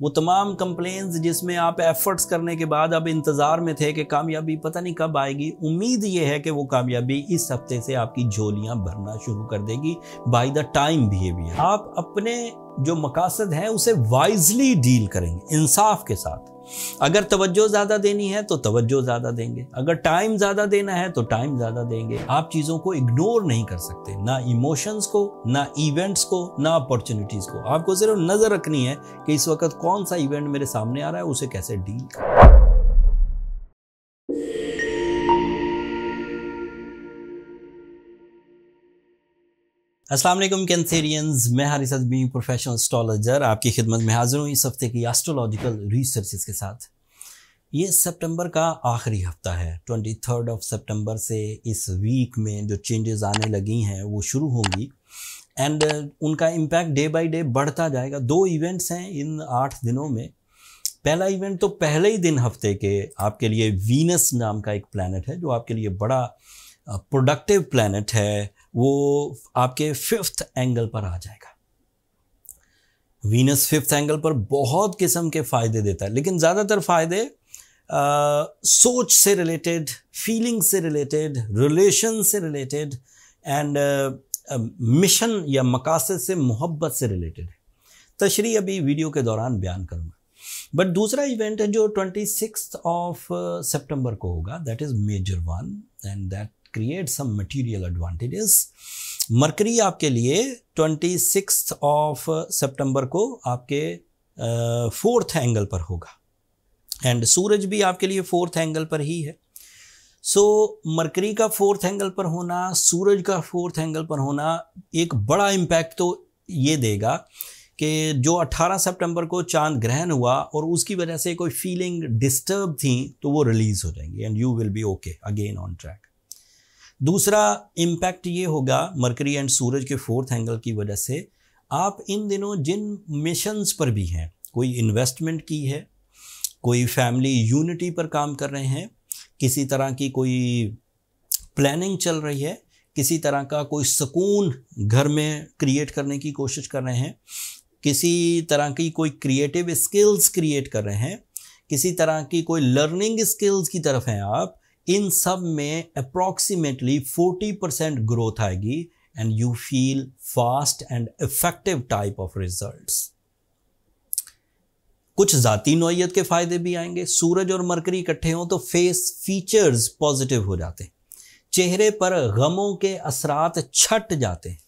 वो तमाम कंप्लेंट्स जिसमें आप एफर्ट्स करने के बाद अब इंतज़ार में थे कि कामयाबी पता नहीं कब आएगी, उम्मीद ये है कि वो कामयाबी इस हफ्ते से आपकी झोलियां भरना शुरू कर देगी बाय द टाइम बिहेवियर। आप अपने जो मकासद हैं उसे वाइजली डील करेंगे, इंसाफ के साथ। अगर तवज्जो ज़्यादा देनी है तो तवज्जो ज़्यादा देंगे, अगर टाइम ज़्यादा देना है तो टाइम ज़्यादा देंगे। आप चीज़ों को इग्नोर नहीं कर सकते, ना इमोशंस को, ना इवेंट्स को, ना अपॉर्चुनिटीज़ को। आपको सिर्फ नज़र रखनी है कि इस वक्त कौन सा इवेंट मेरे सामने आ रहा है, उसे कैसे डील करें। अस्सलाम वालेकुम कैंसेरियंस, मैं हारिस अज़मी प्रोफेशनल एस्ट्रोलॉजर आपकी खिदमत में हाजिर हूँ इस हफ्ते की एस्ट्रोलॉजिकल रिसर्चेस के साथ। ये सितंबर का आखिरी हफ्ता है। 23 सितंबर से इस वीक में जो चेंजेस आने लगी हैं वो शुरू होंगी एंड उनका इम्पैक्ट डे बाय डे बढ़ता जाएगा। 2 इवेंट्स हैं इन 8 दिनों में। पहला इवेंट तो पहले ही दिन हफ्ते के आपके लिए वीनस नाम का एक प्लैनेट है जो आपके लिए बड़ा प्रोडक्टिव प्लैनेट है, वो आपके 5th एंगल पर आ जाएगा। वीनस 5th एंगल पर बहुत किस्म के फ़ायदे देता है, लेकिन ज़्यादातर फ़ायदे सोच से रिलेटेड, फीलिंग से रिलेटेड, रिलेशन से रिलेटेड एंड मिशन या मकासद से, मोहब्बत से रिलेटेड है। तशरीह अभी वीडियो के दौरान बयान करूँगा। बट दूसरा इवेंट है जो 26 सितंबर को होगा, that is major one and that create some material advantages. Mercury आपके लिए 26 सितंबर को आपके 4th एंगल पर होगा एंड सूरज भी आपके लिए 4th एंगल पर ही है। सो मरकरी का 4th एंगल पर होना, सूरज का 4th एंगल पर होना एक बड़ा इम्पैक्ट तो ये देगा कि जो 18 सितंबर को चांद ग्रहण हुआ और उसकी वजह से कोई फीलिंग डिस्टर्ब थी तो वो रिलीज़ हो जाएंगी and you will be okay again on track. दूसरा इम्पैक्ट ये होगा मरकरी एंड सूरज के 4th एंगल की वजह से, आप इन दिनों जिन मिशंस पर भी हैं, कोई इन्वेस्टमेंट की है, कोई फैमिली यूनिटी पर काम कर रहे हैं, किसी तरह की कोई प्लानिंग चल रही है, किसी तरह का कोई सुकून घर में क्रिएट करने की कोशिश कर रहे हैं, किसी तरह की कोई क्रिएटिव स्किल्स क्रिएट कर रहे हैं, किसी तरह की कोई लर्निंग स्किल्स की तरफ हैं आप, इन सब में अप्रॉक्सीमेटली 40% ग्रोथ आएगी and you feel fast and effective type of results. कुछ ज़ाती नौइयत के फ़ायदे भी आएंगे। सूरज और मरकरी इकट्ठे हों तो फेस फीचर्स पॉजिटिव हो जाते हैं, चेहरे पर गमों के असरात छट जाते हैं,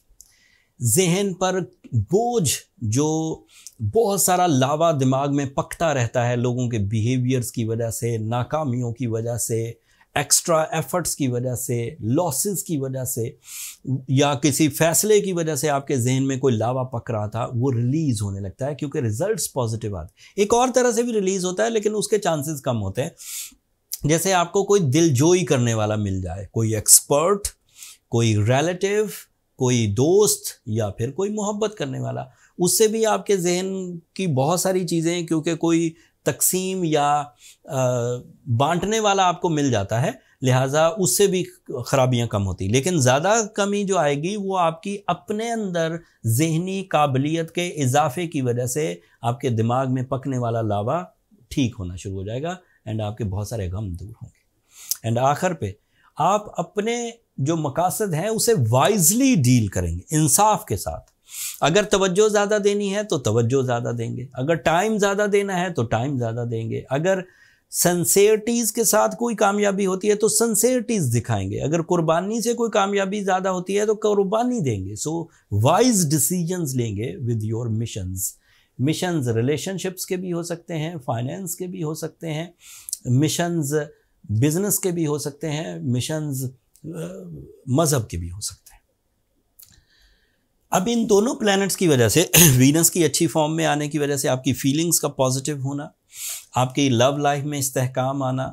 जहन पर बोझ जो बहुत सारा लावा दिमाग में पकता रहता है लोगों के बिहेवियर्स की वजह से, नाकामियों की वजह से, एक्स्ट्रा एफर्ट्स की वजह से, लॉसेस की वजह से या किसी फैसले की वजह से आपके जहन में कोई लावा पक रहा था, वो रिलीज़ होने लगता है क्योंकि रिजल्ट्स पॉजिटिव आते हैं। एक और तरह से भी रिलीज़ होता है लेकिन उसके चांसेस कम होते हैं। जैसे आपको कोई दिलजोई करने वाला मिल जाए, कोई एक्सपर्ट, कोई रिलेटिव, कोई दोस्त या फिर कोई मोहब्बत करने वाला, उससे भी आपके जहन की बहुत सारी चीज़ें, क्योंकि कोई तकसीम या बांटने वाला आपको मिल जाता है, लिहाजा उससे भी ख़राबियाँ कम होती। लेकिन ज़्यादा कमी जो आएगी वो आपकी अपने अंदर ज़हनी काबिलियत के इजाफे की वजह से आपके दिमाग में पकने वाला लावा ठीक होना शुरू हो जाएगा एंड आपके बहुत सारे गम दूर होंगे। एंड आखिर पे आप अपने जो मकासद हैं उसे वाइजली डील करेंगे, इंसाफ के साथ। अगर तवज्जो ज़्यादा देनी है तो तवज्जो ज़्यादा देंगे, अगर टाइम ज़्यादा देना है तो टाइम ज़्यादा देंगे, अगर सिंसेरिटीज़ के साथ कोई कामयाबी होती है तो सिंसेरिटीज़ दिखाएंगे, अगर कुर्बानी से कोई कामयाबी ज़्यादा होती है तो कुर्बानी देंगे। सो वाइज डिसीजंस लेंगे विद योर मिशंस रिलेशनशिप्स के भी हो सकते हैं, फाइनेंस के भी हो सकते हैं, मिशंस बिजनेस के भी हो सकते हैं, मिशंस मज़हब के भी हो सकते हैं। अब इन दोनों प्लैनेट्स की वजह से, वीनस की अच्छी फॉर्म में आने की वजह से आपकी फीलिंग्स का पॉजिटिव होना, आपकी लव लाइफ में इस्तेहकाम आना,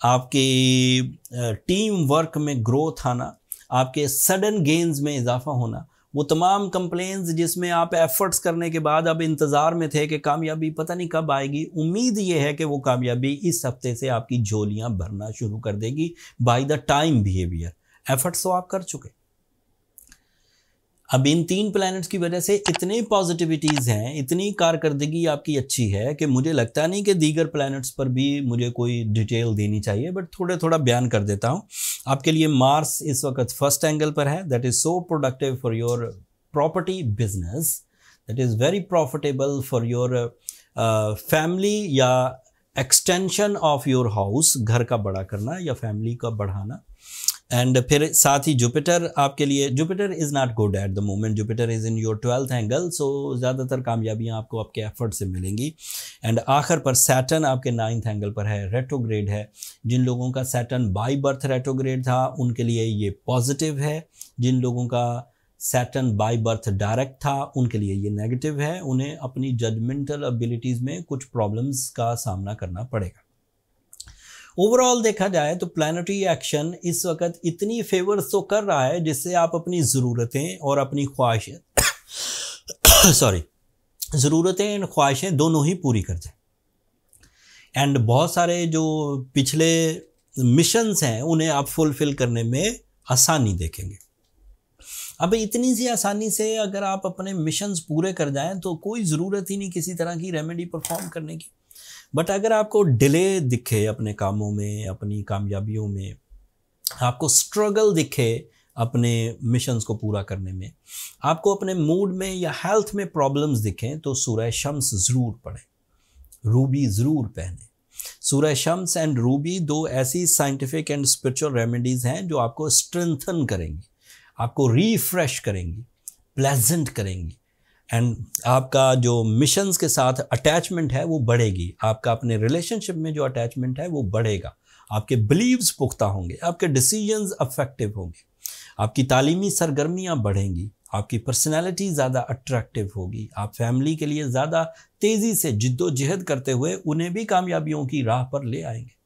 आपकी टीम वर्क में ग्रोथ आना, आपके सडन गेन्स में इजाफा होना, वो तमाम कंप्लेंट्स जिसमें आप एफर्ट्स करने के बाद अब इंतज़ार में थे कि कामयाबी पता नहीं कब आएगी, उम्मीद ये है कि वो कामयाबी इस हफ्ते से आपकी झोलियां भरना शुरू कर देगी by the time behaviour. Efforts तो आप कर चुके। अब इन 3 प्लैनेट्स की वजह से इतने पॉजिटिविटीज़ हैं, इतनी कारकर्दगी आपकी अच्छी है कि मुझे लगता नहीं कि दीगर प्लैनेट्स पर भी मुझे कोई डिटेल देनी चाहिए, बट थोड़ा बयान कर देता हूँ आपके लिए। मार्स इस वक्त फर्स्ट एंगल पर है, that is so productive for your property business, that is very profitable for your family या एक्सटेंशन ऑफ योर हाउस, घर का बड़ा करना या फैमिली का बढ़ाना। एंड फिर साथ ही जुपिटर आपके लिए, Jupiter is not good at the moment, Jupiter is in your 12th angle, so ज़्यादातर कामयाबियाँ आपको आपके एफर्ट से मिलेंगी। एंड आखिर पर सैटर्न आपके 9th एंगल पर है, रेट्रोग्रेड है। जिन लोगों का सैटर्न बाय बर्थ रेट्रोग्रेड था उनके लिए ये पॉजिटिव है, जिन लोगों का सैटर्न बाय बर्थ डायरेक्ट था उनके लिए ये नेगेटिव है, उन्हें अपनी जजमेंटल एबिलिटीज़ में कुछ प्रॉब्लम्स का सामना करना पड़ेगा। ओवरऑल देखा जाए तो प्लैनेटरी एक्शन इस वक्त इतनी फेवर्स तो कर रहा है जिससे आप अपनी ज़रूरतें और अपनी ख्वाहिशें ज़रूरतें एंड ख्वाहिशें दोनों ही पूरी कर जाए। एंड बहुत सारे जो पिछले मिशंस हैं उन्हें आप फुलफिल करने में आसानी देखेंगे। अब इतनी सी आसानी से अगर आप अपने मिशंस पूरे कर जाएं तो कोई ज़रूरत ही नहीं किसी तरह की रेमेडी परफॉर्म करने की। बट अगर आपको डिले दिखे अपने कामों में, अपनी कामयाबियों में, आपको स्ट्रगल दिखे अपने मिशंस को पूरा करने में, आपको अपने मूड में या हेल्थ में प्रॉब्लम्स दिखें, तो सूरह शम्स ज़रूर पढ़ें, रूबी ज़रूर पहने। सूरह शम्स एंड रूबी 2 ऐसी साइंटिफिक एंड स्पिरिचुअल रेमेडीज़ हैं जो आपको स्ट्रेंथन करेंगी, आपको रिफ्रेश करेंगी, प्लेजेंट करेंगी। एंड आपका जो मिशंस के साथ अटैचमेंट है वो बढ़ेगी, आपका अपने रिलेशनशिप में जो अटैचमेंट है वो बढ़ेगा, आपके बिलीव्स पुख्ता होंगे, आपके डिसीजंस अफेक्टिव होंगे, आपकी तालीमी सरगर्मियाँ बढ़ेंगी, आपकी पर्सनैलिटी ज़्यादा अट्रैक्टिव होगी, आप फैमिली के लिए ज़्यादा तेज़ी से जिद्दोजहद करते हुए उन्हें भी कामयाबियों की राह पर ले आएंगे।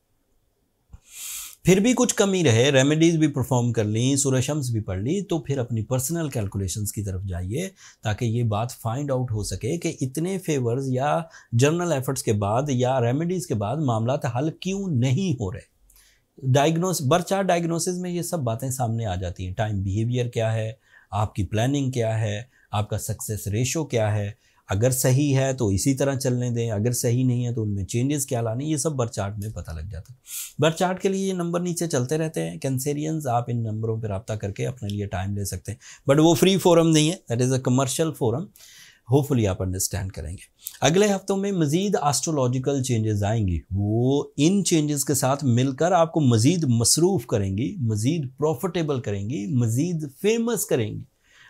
फिर भी कुछ कमी रहे, रेमेडीज़ भी परफॉर्म कर ली, सूरह शम्स भी पढ़ ली, तो फिर अपनी पर्सनल कैलकुलेशंस की तरफ जाइए ताकि ये बात फाइंड आउट हो सके कि इतने फेवर्स या जर्नल एफर्ट्स के बाद या रेमेडीज़ के बाद मामला हल क्यों नहीं हो रहे। बर्थ चार्ट डायग्नोसिस में ये सब बातें सामने आ जाती हैं। टाइम बिहेवियर क्या है, आपकी प्लानिंग क्या है, आपका सक्सेस रेशो क्या है, अगर सही है तो इसी तरह चलने दें, अगर सही नहीं है तो उनमें चेंजेस क्या लाने, ये सब बर्थ चार्ट में पता लग जाता है। बर्थ चार्ट के लिए ये नंबर नीचे चलते रहते हैं, कैंसेरियंस, आप इन नंबरों पर रब्ता करके अपने लिए टाइम ले सकते हैं, बट वो फ्री फोरम नहीं है, that is a commercial forum. Hopefully आप अंडरस्टैंड करेंगे। अगले हफ्तों में मज़ीद एस्ट्रोलॉजिकल चेंजेस आएंगी, वो इन चेंजेस के साथ मिलकर आपको मज़ीद मसरूफ़ करेंगी, मज़ीद प्रॉफिटेबल करेंगी, मज़ीद फेमस करेंगी,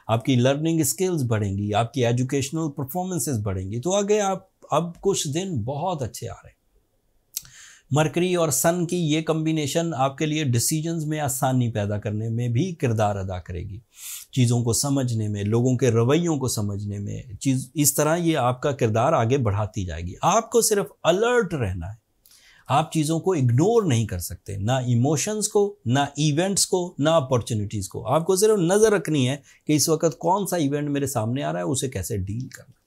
आपकी लर्निंग स्किल्स बढ़ेंगी, आपकी एजुकेशनल परफॉर्मेंसेस बढ़ेंगी। तो आगे आप अब कुछ दिन बहुत अच्छे आ रहे हैं। मरकरी और सन की ये कम्बिनेशन आपके लिए डिसीजंस में आसानी पैदा करने में भी किरदार अदा करेगी, चीज़ों को समझने में, लोगों के रवैयों को समझने में, इस तरह ये आपका किरदार आगे बढ़ाती जाएगी। आपको सिर्फ अलर्ट रहना है, आप चीज़ों को इग्नोर नहीं कर सकते, ना इमोशंस को, ना इवेंट्स को, ना अपॉर्चुनिटीज़ को। आपको सिर्फ नज़र रखनी है कि इस वक्त कौन सा इवेंट मेरे सामने आ रहा है, उसे कैसे डील करना,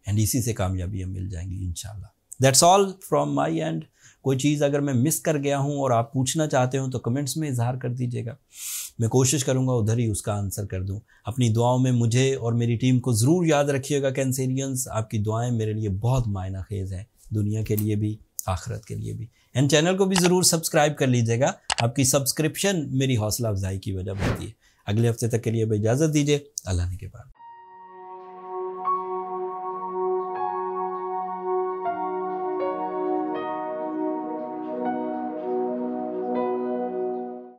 एंड इसी से कामयाबियाँ मिल जाएंगी इंशाल्लाह। That's all from my and. कोई चीज़ अगर मैं मिस कर गया हूँ और आप पूछना चाहते हो तो कमेंट्स में इजहार कर दीजिएगा, मैं कोशिश करूँगा उधर ही उसका आंसर कर दूँ। अपनी दुआओं में मुझे और मेरी टीम को ज़रूर याद रखिएगा कैंसेरियंस, आपकी दुआएं मेरे लिए बहुत मायना खेज़ हैं, दुनिया के लिए भी, आखिरत के लिए भी। एंड चैनल को भी ज़रूर सब्सक्राइब कर लीजिएगा, आपकी सब्सक्रिप्शन मेरी हौसला अफजाई की वजह बनती है। अगले हफ्ते तक के लिए इजाज़त दीजिए, अल्लाह ने के बाद।